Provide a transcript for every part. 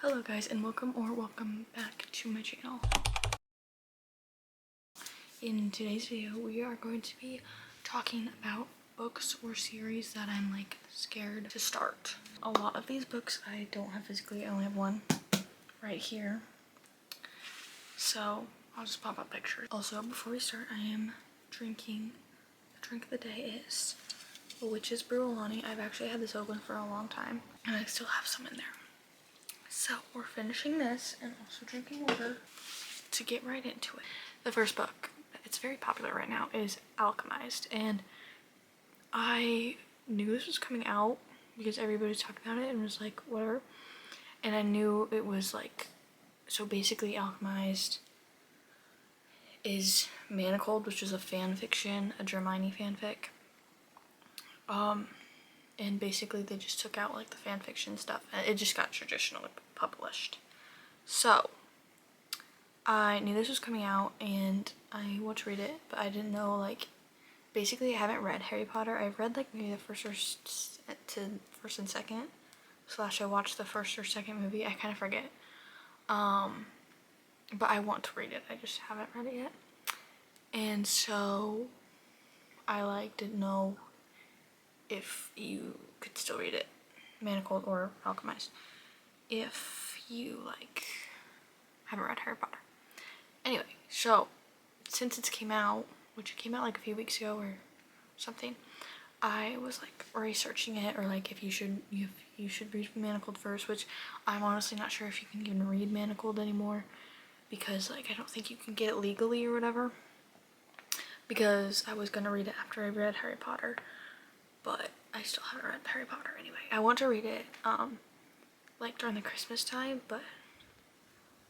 Hello guys, and welcome back to my channel. In today's video we are going to be talking about books or series that I'm like scared to start. A lot of these books I don't have physically. I only have one right here, so I'll just pop up pictures. Also, before we start, I am drinking. The drink of the day is the Witch's Brew Alani. I've actually had this open for a long time and I still have some in there. So we're finishing this and also drinking water to get right into it. The first book, it's very popular right now, is Alchemized, and I knew this was coming out because everybody's talking about it and was like, whatever. And I knew it was like, so basically Alchemized is Manacled, which is a fan fiction, a Hermione fanfic. And basically they just took out like the fan fiction stuff and it just got traditionally published. So I knew this was coming out and I wanted to read it, but I didn't know, like, basically I haven't read Harry Potter. I've read like maybe the first and second, slash I watched the first or second movie. I kind of forget. But I want to read it. I just haven't read it yet. And so I like didn't know if you could still read it, Manacled or Alchemized, if you like haven't read Harry Potter. Anyway, so since it came out, which it came out like a few weeks ago or something, I was like researching it, or like if you should read Manacled first, which I'm honestly not sure if you can even read Manacled anymore, because like I don't think you can get it legally or whatever, because I was gonna read it after I read Harry Potter, but I still haven't read Harry Potter. Anyway, I want to read it like during the Christmas time, but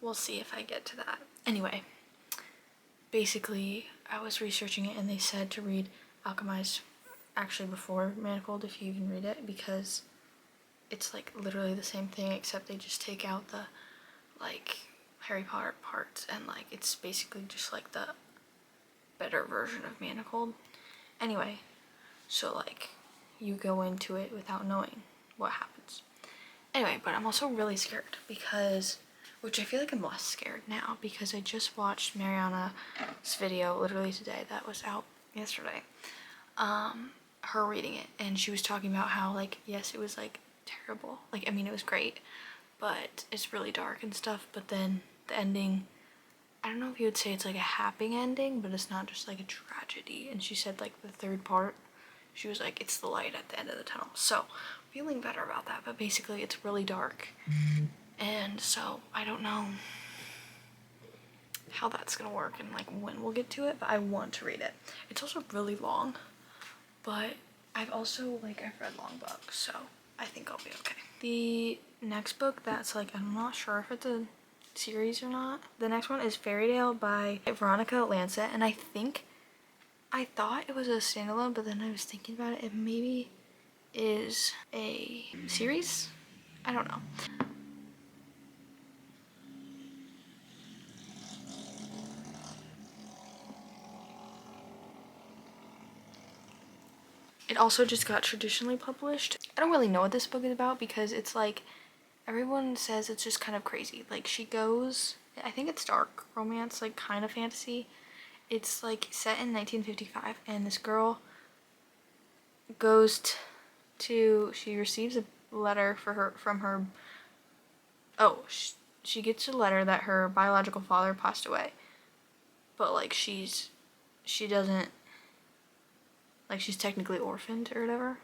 we'll see if I get to that. Anyway, basically I was researching it and they said to read Alchemized actually before Manacled if you even read it, because it's like literally the same thing except they just take out the like Harry Potter parts and like it's basically just like the better version of Manacled. Anyway, so like you go into it without knowing what happens. Anyway, but I'm also really scared because, which I feel like I'm less scared now because I just watched Mariana's video literally today that was out yesterday. Her reading it, and she was talking about how like, yes, it was like terrible. Like, I mean, it was great, but it's really dark and stuff, but then the ending, I don't know if you would say it's like a happy ending, but it's not just like a tragedy. And she said like the third part, she was like, it's the light at the end of the tunnel. So feeling better about that, but basically it's really dark. And so I don't know how that's gonna work and like when we'll get to it, but I want to read it. It's also really long, but I've read long books, so I think I'll be okay. The next book that's like, I'm not sure if it's a series or not. The next one is Fairytale by Veronica Lancet, and I thought it was a standalone, but then I was thinking about it, it maybe is a series? I don't know. It also just got traditionally published. I don't really know what this book is about because it's like, everyone says it's just kind of crazy. Like she goes, I think it's dark romance, like kind of fantasy. It's like set in 1955 and this girl goes she receives a letter from her, she gets a letter that her biological father passed away. But like she doesn't, like she's technically orphaned or whatever.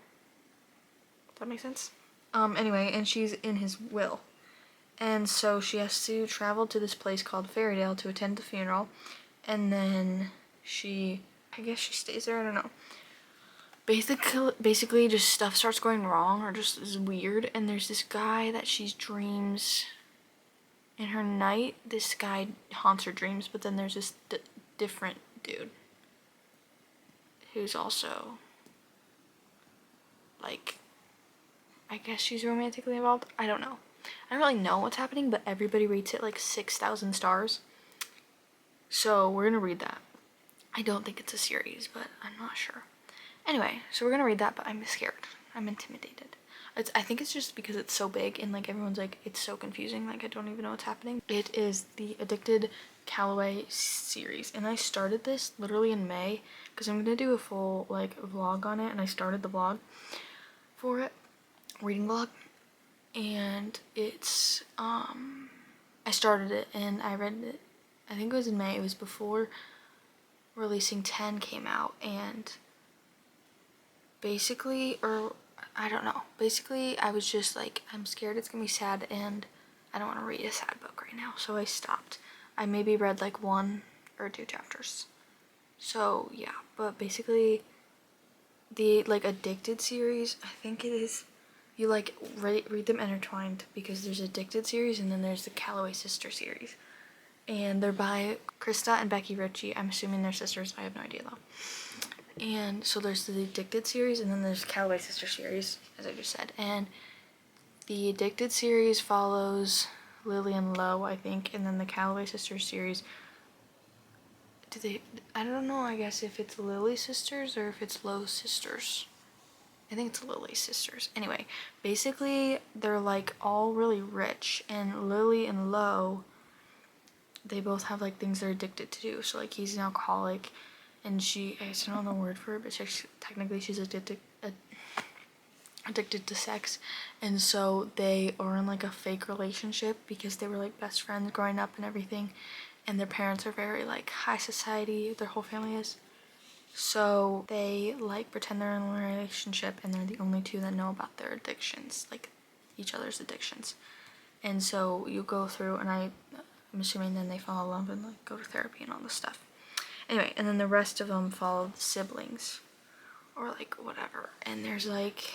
Does that make sense? Anyway, and she's in his will. And so she has to travel to this place called Fairytale to attend the funeral. And then I guess she stays there, I don't know. Basically just stuff starts going wrong or just is weird. And there's this guy that she dreams in her night. This guy haunts her dreams, but then there's this different dude who's also like, I guess she's romantically involved. I don't know. I don't really know what's happening, but everybody rates it like 6,000 stars. So we're gonna read that. I don't think it's a series, but I'm not sure. Anyway, so we're gonna read that, but I'm scared. I'm intimidated. I think it's just because it's so big and like everyone's like, it's so confusing, like I don't even know what's happening. It is the Addicted Calloway series, and I started this literally in May because I'm gonna do a full like vlog on it, and I started the vlog for it, reading vlog, and it's I started it and I read it, I think it was in May. It was before Releasing 10 came out, and basically, or I don't know, basically I was just like, I'm scared it's gonna be sad and I don't want to read a sad book right now, so I stopped. I maybe read like 1 or 2 chapters. So yeah, but basically the like Addicted series, I think it is, you like read them intertwined because there's Addicted series and then there's the Calloway Sister series. And they're by Krista and Becky Ritchie. I'm assuming they're sisters. I have no idea though. And so there's the Addicted series and then there's Calloway Sister series, as I just said. And the Addicted series follows Lily and Lo, I think, and then the Calloway Sisters series, I don't know, I guess if it's Lily's sisters or if it's Lo's sisters. I think it's Lily's sisters. Anyway, basically they're like all really rich, and Lily and Lo, they both have like things they're addicted to do. So like he's an alcoholic and I don't know the word for it, but technically she's addicted to sex, and so they are in like a fake relationship because they were like best friends growing up and everything, and their parents are very like high society, their whole family is, so they like pretend they're in a relationship and they're the only two that know about their addictions, like each other's addictions. And so you go through, and I'm assuming then they fall in love and like go to therapy and all this stuff. Anyway, and then the rest of them follow the siblings or like whatever, and there's like,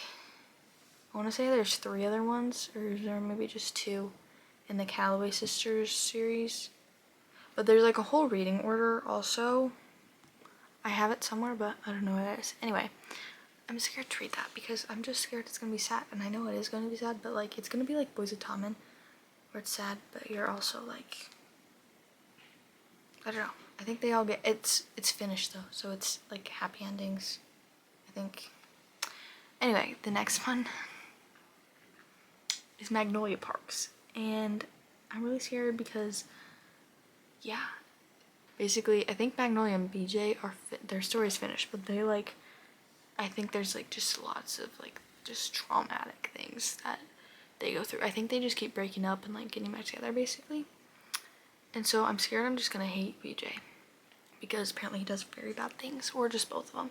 I want to say there's 3 other ones, or is there maybe just 2 in the Calloway Sisters series. But there's like a whole reading order also. I have it somewhere, but I don't know what it is. Anyway, I'm scared to read that because I'm just scared it's going to be sad. And I know it is going to be sad, but like it's going to be like Boys of Tommen, where it's sad, but you're also like, I don't know. I think they all get, it's finished though, so it's like happy endings, I think. Anyway, the next one is Magnolia Parks, and I'm really scared because, yeah, basically I think Magnolia and BJ are their story's finished, but they like, I think there's like just lots of like just traumatic things that they go through. I think they just keep breaking up and like getting back together basically, and so I'm scared I'm just gonna hate BJ because apparently he does very bad things, or just both of them.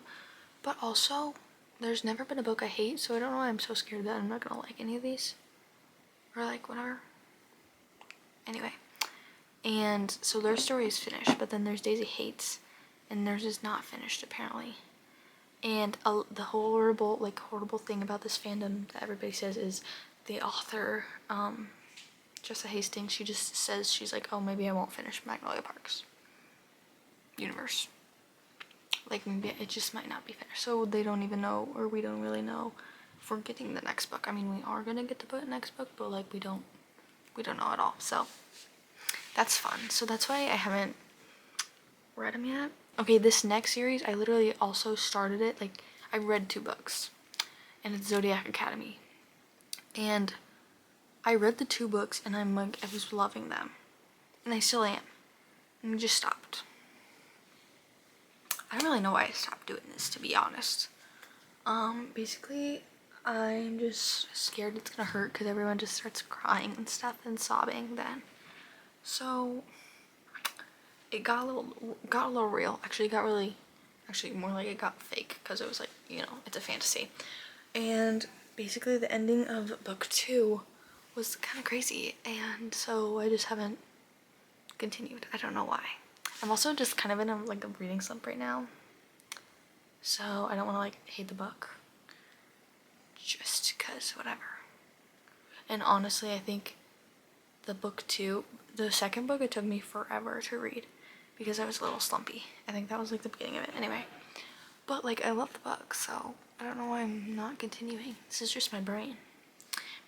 But also, there's never been a book I hate, so I don't know why I'm so scared that I'm not gonna like any of these. Or like, whatever. Anyway. And so their story is finished, but then there's Daisy Hates, and theirs is not finished, apparently. And the horrible thing about this fandom that everybody says is the author, Jessa Hastings, she just says, she's like, oh, maybe I won't finish Magnolia Parks universe. Like, maybe it just might not be finished. So they don't even know, or we don't really know if we're getting the next book. I mean, we are gonna get the next book, but like we don't know at all. So that's fun. So that's why I haven't read them yet. Okay, this next series, I literally also started it. Like, I read 2 books, and it's Zodiac Academy. And I read the 2 books, and I'm like, I was loving them, and I still am. And I just stopped. I don't really know why I stopped doing this, to be honest. Basically, I'm just scared it's gonna hurt because everyone just starts crying and stuff and sobbing then. So it got a little real. Actually, it got really, more like it got fake because it was like, you know, it's a fantasy. And basically the ending of book 2 was kind of crazy, and so I just haven't continued. I don't know why. I'm also just kind of in a reading slump right now, so I don't want to like hate the book just because whatever. And honestly, I think the second book, it took me forever to read because I was a little slumpy. I think that was like the beginning of it. Anyway, but like I love the book, so I don't know why I'm not continuing. This is just my brain.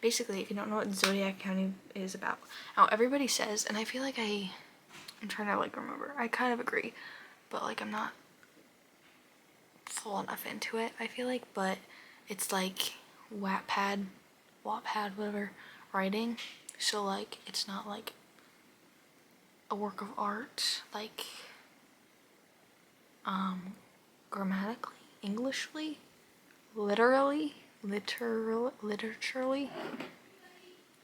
Basically, if you don't know what Zodiac County is about, now everybody says, and I feel like I'm trying to like remember, I kind of agree, but like I'm not full enough into it, I feel like, but it's like Wattpad Wattpad, whatever, writing. So like it's not like a work of art, like grammatically, Englishly, literaturely.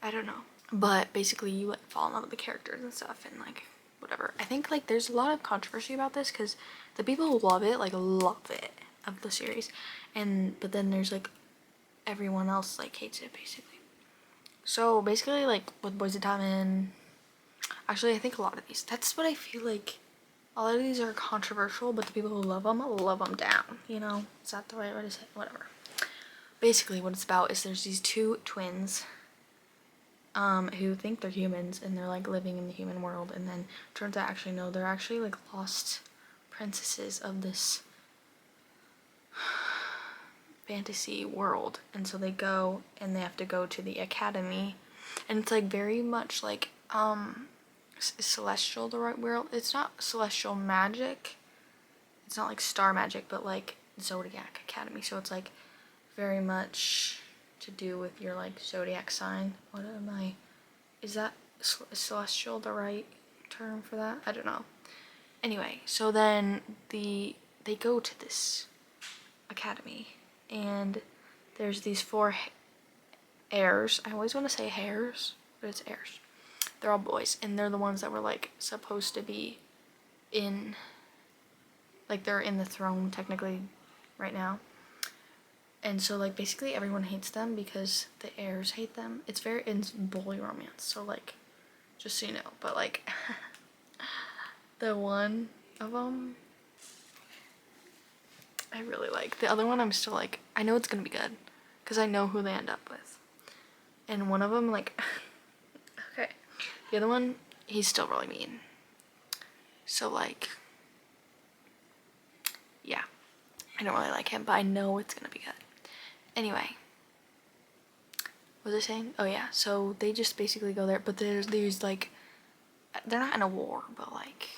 I don't know. But basically you like fall in love with the characters and stuff and like whatever. I think like there's a lot of controversy about this because the people who love it, like love it, of the series. But then there's like everyone else like hates it basically. So basically like with Boys of Diamond, actually I think a lot of these, that's what I feel like. A lot of these are controversial, but the people who love them down, you know? Is that the right way to say it? Whatever. Basically what it's about is there's these two twins who think they're humans and they're like living in the human world, and then turns out actually no, they're actually like lost princesses of this fantasy world. And so they go and they have to go to the academy, and it's like very much like is celestial the right word? It's not celestial magic, it's not like star magic, but like Zodiac Academy. So it's like very much to do with your like zodiac sign. What am I, is that celestial the right term for that? I don't know. Anyway, so then they go to this academy, and there's these four heirs. I always want to say hairs, but it's heirs. They're all boys, and they're the ones that were like supposed to be in, like they're in the throne technically right now. And so like basically everyone hates them because the heirs hate them. It's bully romance, so like just so you know. But like the one of them I really like. The other one I'm still like, I know it's gonna be good because I know who they end up with. And one of them like okay, the other one, he's still really mean. So like yeah, I don't really like him, but I know it's gonna be good. Anyway, what was I saying? Oh yeah, so they just basically go there, but there's like, they're not in a war, but like,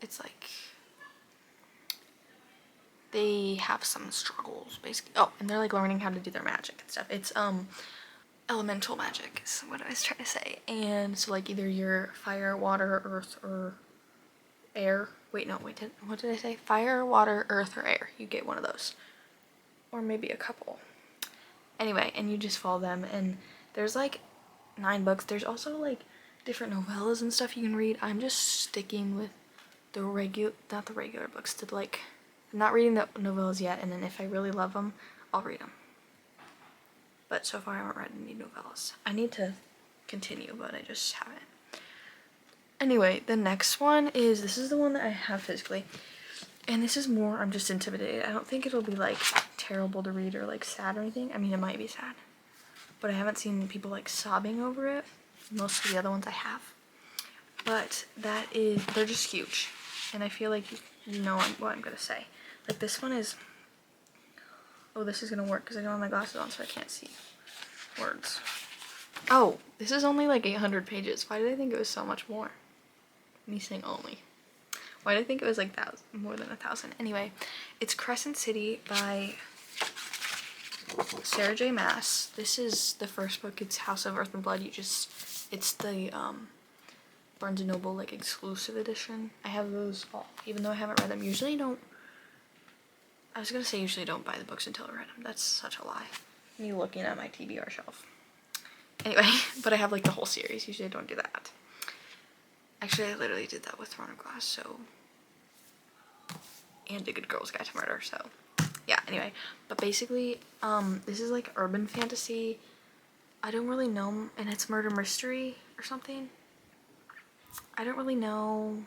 it's like, they have some struggles, basically. Oh, and they're like learning how to do their magic and stuff. It's, elemental magic is what I was trying to say. And so like either you're fire, water, earth, or air. Wait, no, wait, what did I say? Fire, water, earth, or air. You get one of those. Or maybe a couple. Anyway, and you just follow them, and there's like 9 books. There's also like different novellas and stuff you can read. I'm just sticking with the not the regular books, to like, I'm not reading the novellas yet, and then if I really love them, I'll read them. But so far I haven't read any novellas. I need to continue, but I just haven't. Anyway, the next one is, this is the one that I have physically, and this is more, I'm just intimidated. I don't think it'll be like terrible to read or like sad or anything. I mean, it might be sad, but I haven't seen people like sobbing over it. Most of the other ones I have. But that is, they're just huge. And I feel like you know what I'm gonna say. Like this one is, oh, this is gonna work because I don't have my glasses on, so I can't see words. Oh, this is only like 800 pages. Why did I think it was so much more? Me saying only. Why did I think it was like more than 1,000? Anyway, it's Crescent City by Sarah J. Maas. This is the first book. It's House of Earth and Blood. It's the Barnes & Noble like exclusive edition. I have those all, even though I haven't read them. Usually don't buy the books until I read them. That's such a lie. Me looking at my TBR shelf. Anyway, but I have like the whole series. Usually I don't do that. Actually, I literally did that with Throne of Glass, so, and A Good Girl's Guide to Murder, so yeah, anyway. But basically, this is like urban fantasy. I don't really know, and it's murder mystery or something. I don't really know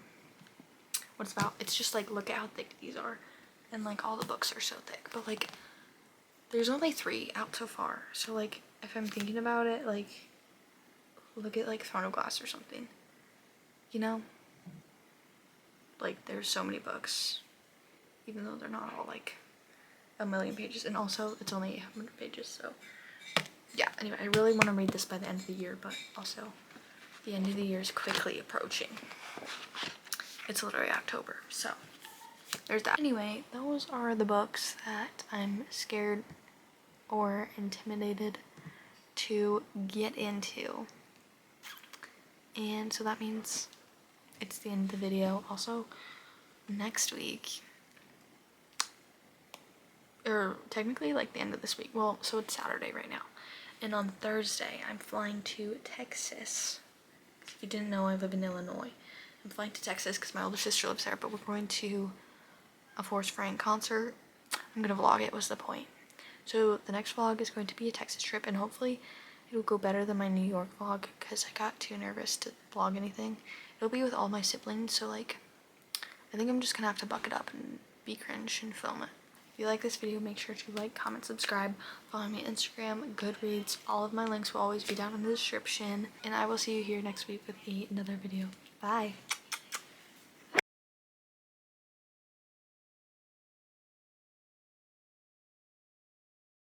what it's about. It's just like, look at how thick these are, and like all the books are so thick, but like there's only 3 out so far. So like if I'm thinking about it, like look at like Throne of Glass or something, you know, like there's so many books, even though they're not all like a million pages, and also it's only 100 pages. So yeah, anyway, I really want to read this by the end of the year, but also the end of the year is quickly approaching. It's literally October, so there's that. Anyway, those are the books that I'm scared or intimidated to get into. And so that means it's the end of the video. Also, next week, or technically like the end of this week, well, so it's Saturday right now, and on Thursday I'm flying to Texas. If you didn't know, I live in Illinois. I'm flying to Texas because my older sister lives there, but we're going to a Forrest Frank concert. I'm gonna vlog it, was the point. So the next vlog is going to be a Texas trip, and hopefully it'll go better than my New York vlog because I got too nervous to vlog anything. It'll be with all my siblings, so like, I think I'm just gonna have to buck it up and be cringe and film it. If you like this video, make sure to like, comment, subscribe, follow me on Instagram, Goodreads. All of my links will always be down in the description, and I will see you here next week with another video. Bye!